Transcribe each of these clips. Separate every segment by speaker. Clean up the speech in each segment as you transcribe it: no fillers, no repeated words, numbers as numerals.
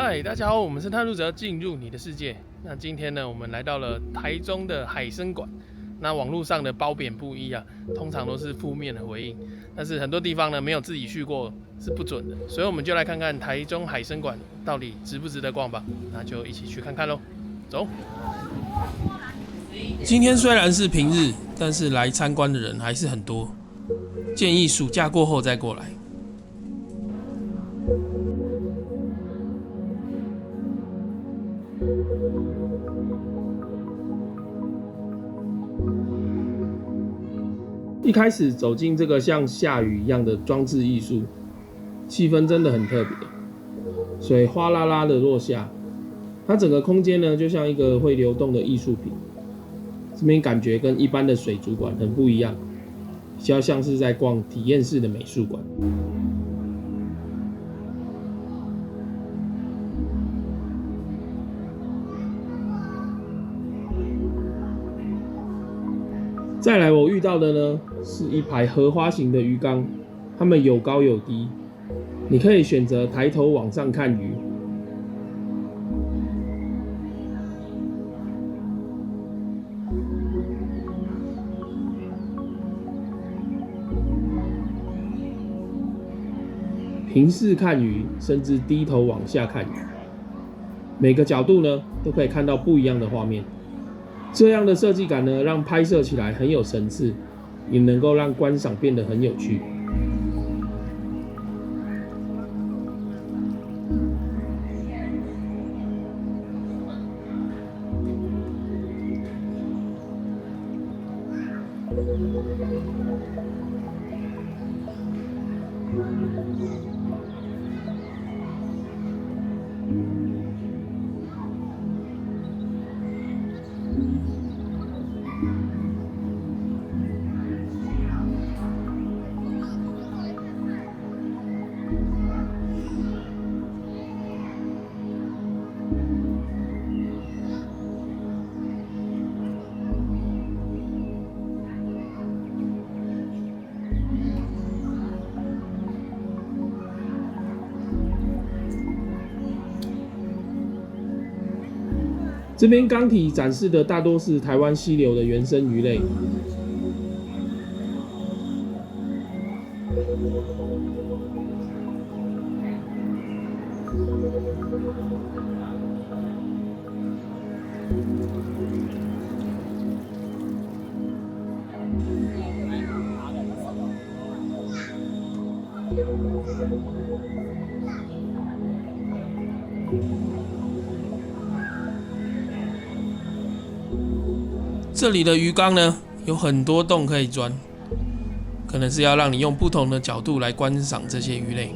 Speaker 1: 嗨，大家好，我们是探路者，进入你的世界。那今天呢，我们来到了台中的海参馆。那网络上的褒贬不一啊，通常都是负面的回应，但是很多地方呢没有自己去过是不准的，所以我们就来看看台中海参馆到底值不值得逛吧。那就一起去看看咯，走。今天虽然是平日，但是来参观的人还是很多，建议暑假过后再过来。一开始走进这个像下雨一样的装置艺术，气氛真的很特别。水哗啦啦的落下，它整个空间呢就像一个会流动的艺术品。这边感觉跟一般的水族馆很不一样，比较像是在逛体验式的美术馆。再来，我遇到的呢是一排荷花形的鱼缸，它们有高有低，你可以选择抬头往上看鱼。平视看鱼，甚至低头往下看鱼，每个角度呢都可以看到不一样的画面。这样的设计感呢，让拍摄起来很有层次，也能够让观赏变得很有趣。这边缸体展示的大多是台湾溪流的原生鱼类。这里的鱼缸呢，有很多洞可以钻，可能是要让你用不同的角度来观赏这些鱼类。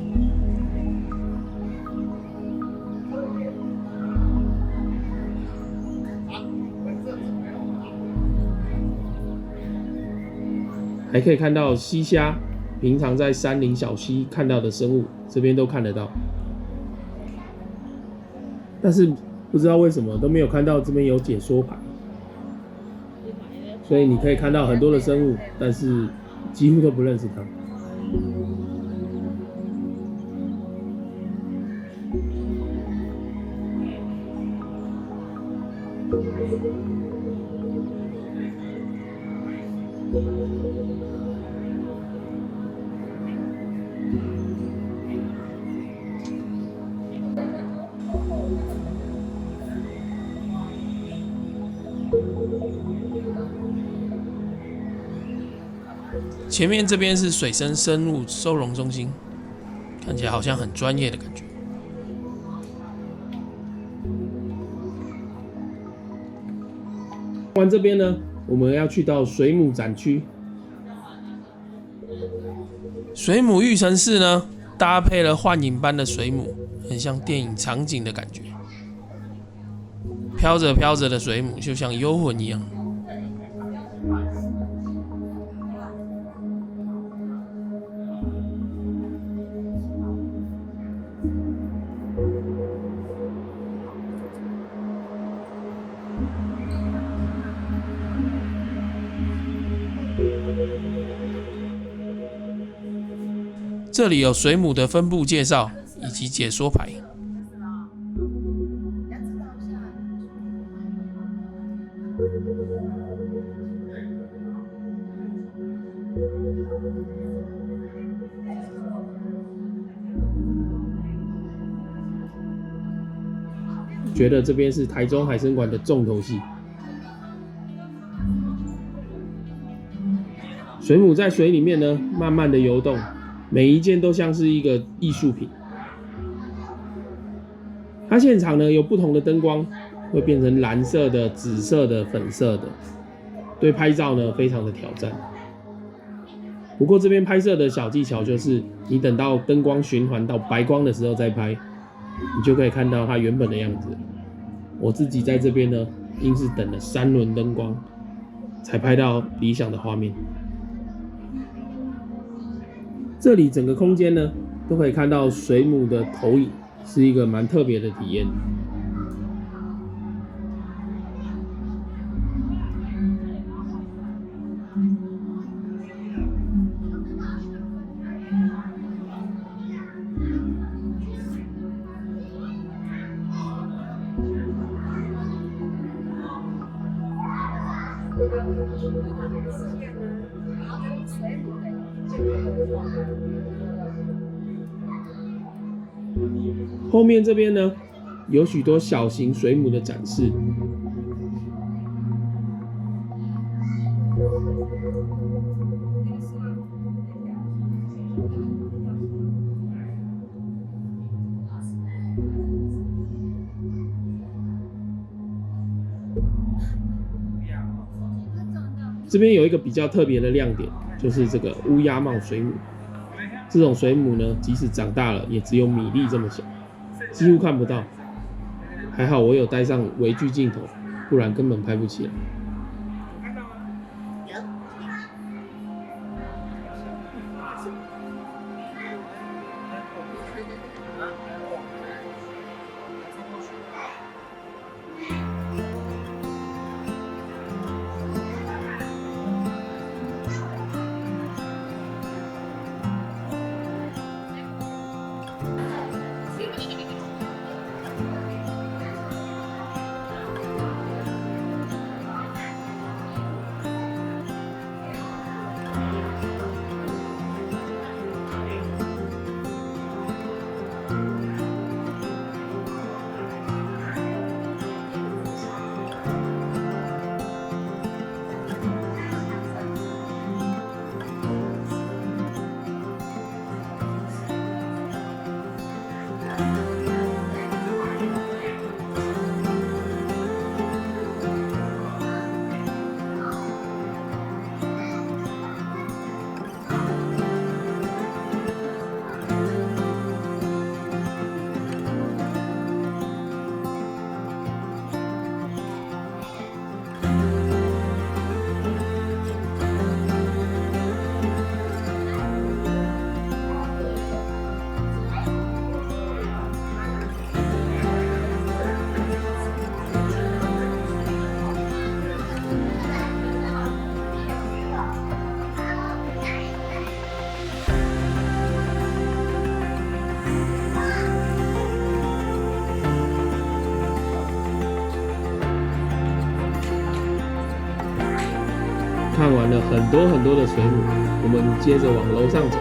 Speaker 1: 还可以看到溪虾，平常在山林小溪看到的生物，这边都看得到。但是不知道为什么都没有看到这边有解说牌。所以你可以看到很多的生物，但是几乎都不认识它。前面这边是水生生物收容中心，看起来好像很专业的感觉。完这边呢，我们要去到水母展区。水母育成室呢，搭配了幻影般的水母，很像电影场景的感觉。飘着飘着的水母，就像幽魂一样。这里有水母的分布介绍以及解说牌。觉得这边是台中海参馆的重头戏。水母在水里面呢，慢慢的游动，每一件都像是一个艺术品。它现场呢有不同的灯光，会变成蓝色的、紫色的、粉色的，对拍照呢非常的挑战。不过这边拍摄的小技巧就是，你等到灯光循环到白光的时候再拍，你就可以看到它原本的样子。我自己在这边呢，硬是等了3轮灯光，才拍到理想的画面。这里整个空间呢，都可以看到水母的投影，是一个蛮特别的体验。后面这边呢，有许多小型水母的展示。这边有一个比较特别的亮点，就是这个乌鸦帽水母。这种水母呢，即使长大了，也只有米粒这么小，几乎看不到。还好我有带上微距镜头，不然根本拍不起来。看完了很多很多的水母，我们接着往楼上走。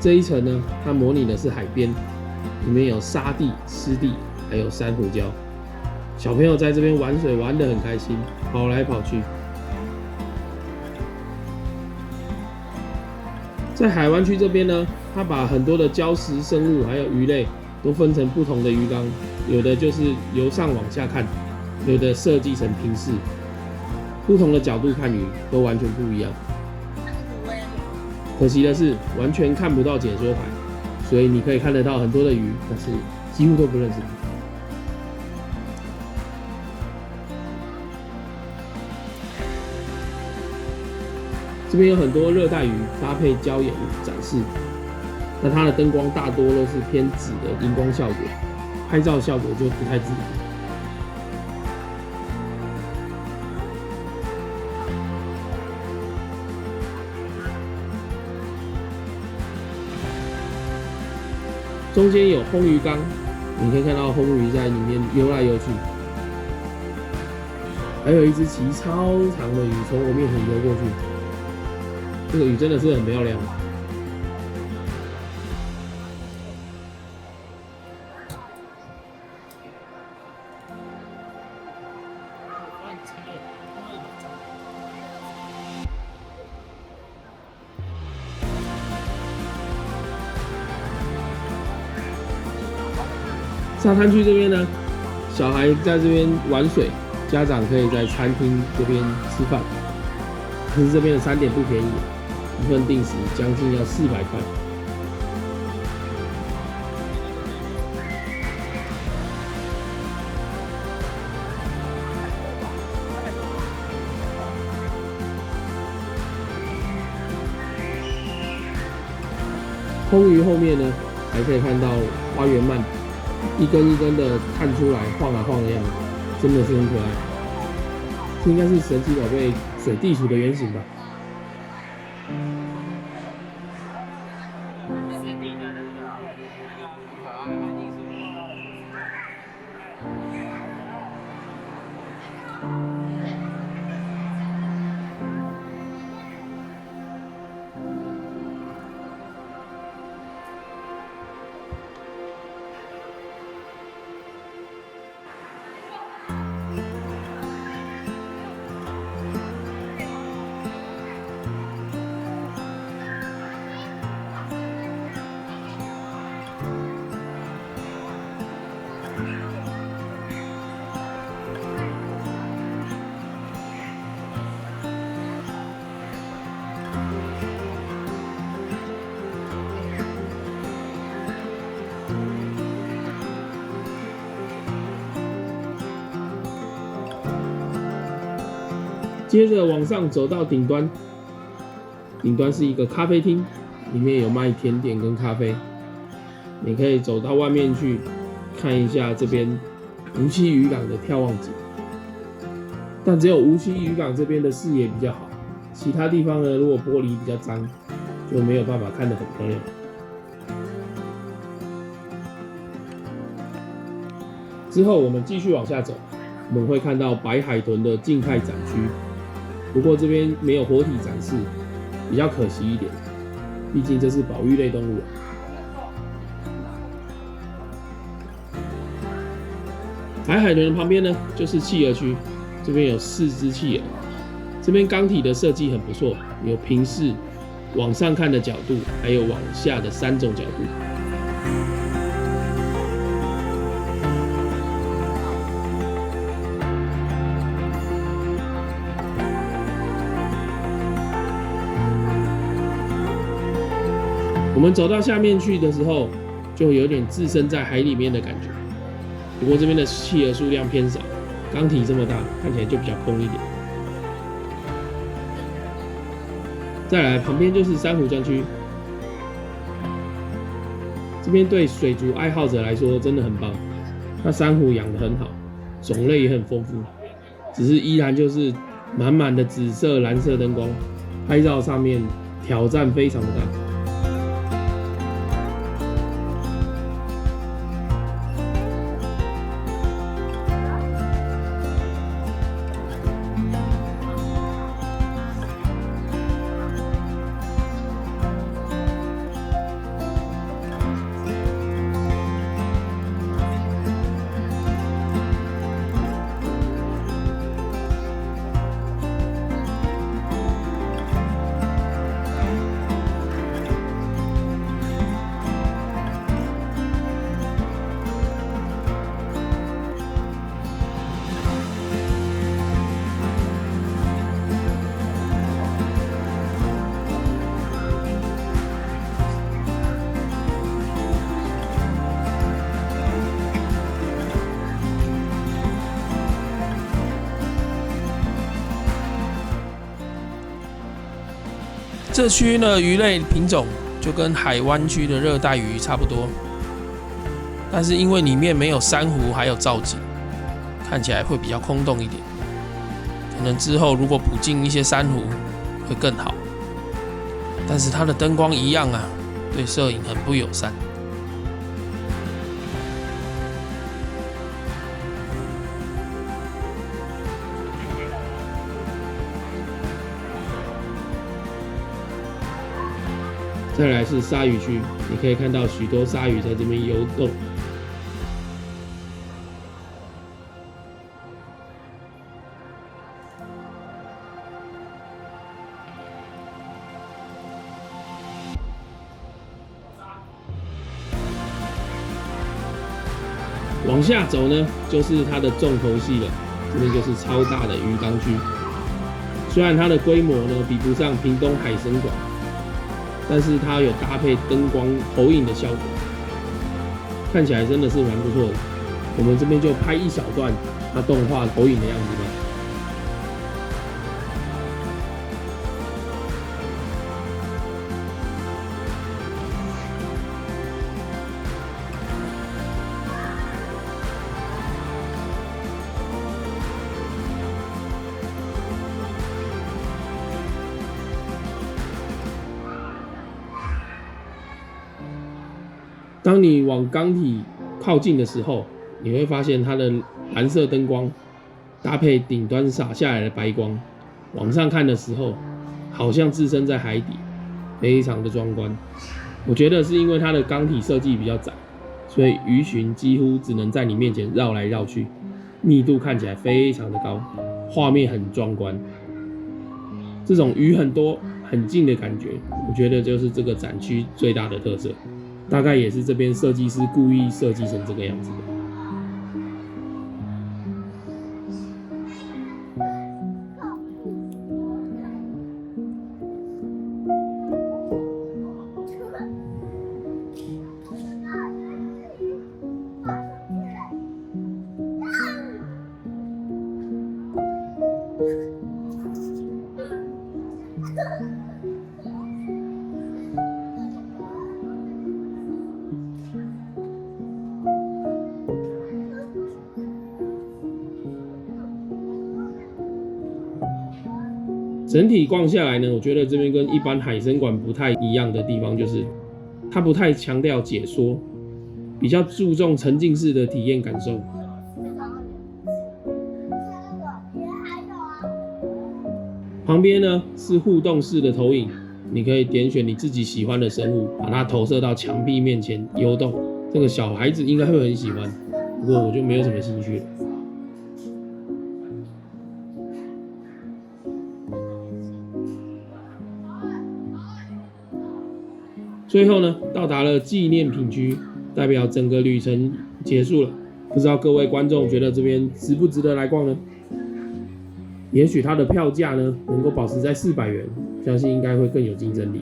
Speaker 1: 这一层呢，它模拟的是海边，里面有沙地、湿地，还有珊瑚礁。小朋友在这边玩水玩得很开心，跑来跑去。在海湾区这边呢，它把很多的礁石生物还有鱼类都分成不同的鱼缸，有的就是由上往下看，有的设计成平视，不同的角度看鱼都完全不一样。可惜的是，完全看不到解说牌，所以你可以看得到很多的鱼，但是几乎都不认识它。这边有很多热带鱼搭配礁岩展示，那它的灯光大多都是偏紫的荧光效果，拍照效果就不太自然。中间有红鱼缸，你可以看到红鱼在里面游来游去，还有一只鳍超长的鱼从我面前游过去。这个鱼真的是很漂亮。沙滩区这边呢，小孩在这边玩水，家长可以在餐厅这边吃饭。可是这边的餐点不便宜，一份定时将近要400块。红鱼后面呢，还可以看到花园鳗，一根一根的探出来晃啊晃的样子，真的是很可爱。这应该是神奇宝贝水地鼠的原型吧。接着往上走到顶端，顶端是一个咖啡厅，里面有卖甜点跟咖啡。你可以走到外面去看一下这边无锡渔港的眺望景，但只有无锡渔港这边的视野比较好，其他地方呢，如果玻璃比较脏，就没有办法看得很漂亮。之后我们继续往下走，我们会看到白海豚的静态展区。不过这边没有活体展示，比较可惜一点，毕竟这是保育类动物。白海豚的旁边呢，就是企鹅区，这边有4只企鹅。这边缸体的设计很不错，有平视、往上看的角度，还有往下的3种角度。我们走到下面去的时候，就有点置身在海里面的感觉。不过这边的企鹅数量偏少，缸体这么大，看起来就比较空一点。再来，旁边就是珊瑚专区，这边对水族爱好者来说真的很棒。那珊瑚养得很好，种类也很丰富，只是依然就是满满的紫色、蓝色灯光，拍照上面挑战非常的大。这区呢鱼类品种就跟海湾区的热带鱼差不多，但是因为里面没有珊瑚还有造景，看起来会比较空洞一点。可能之后如果补进一些珊瑚会更好，但是它的灯光一样啊，对摄影很不友善。再来是鲨鱼区，你可以看到许多鲨鱼在这边游动。往下走呢，就是它的重头戏了，这边就是超大的鱼缸区。虽然它的规模呢比不上屏东海参馆，但是它有搭配灯光投影的效果，看起来真的是蛮不错的。我们这边就拍一小段它动画投影的样子吧。当你往缸体靠近的时候，你会发现它的蓝色灯光搭配顶端洒下来的白光，往上看的时候，好像置身在海底，非常的壮观。我觉得是因为它的缸体设计比较窄，所以鱼群几乎只能在你面前绕来绕去，密度看起来非常的高，画面很壮观。这种鱼很多很近的感觉，我觉得就是这个展区最大的特色。大概也是这边设计师故意设计成这个样子的。整体逛下来呢，我觉得这边跟一般海参馆不太一样的地方，就是它不太强调解说，比较注重沉浸式的体验感受。旁边呢是互动式的投影，你可以点选你自己喜欢的生物，把它投射到墙壁面前游动。这个小孩子应该会很喜欢，不过我就没有什么兴趣了。最后呢，到达了纪念品区，代表整个旅程结束了。不知道各位观众觉得这边值不值得来逛呢？也许它的票价呢能够保持在400元，相信应该会更有竞争力。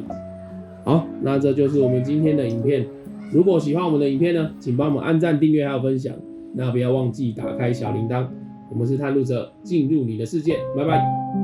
Speaker 1: 好，那这就是我们今天的影片。如果喜欢我们的影片呢，请帮我们按赞、订阅还有分享。那不要忘记打开小铃铛。我们是探路者，进入你的世界，拜拜。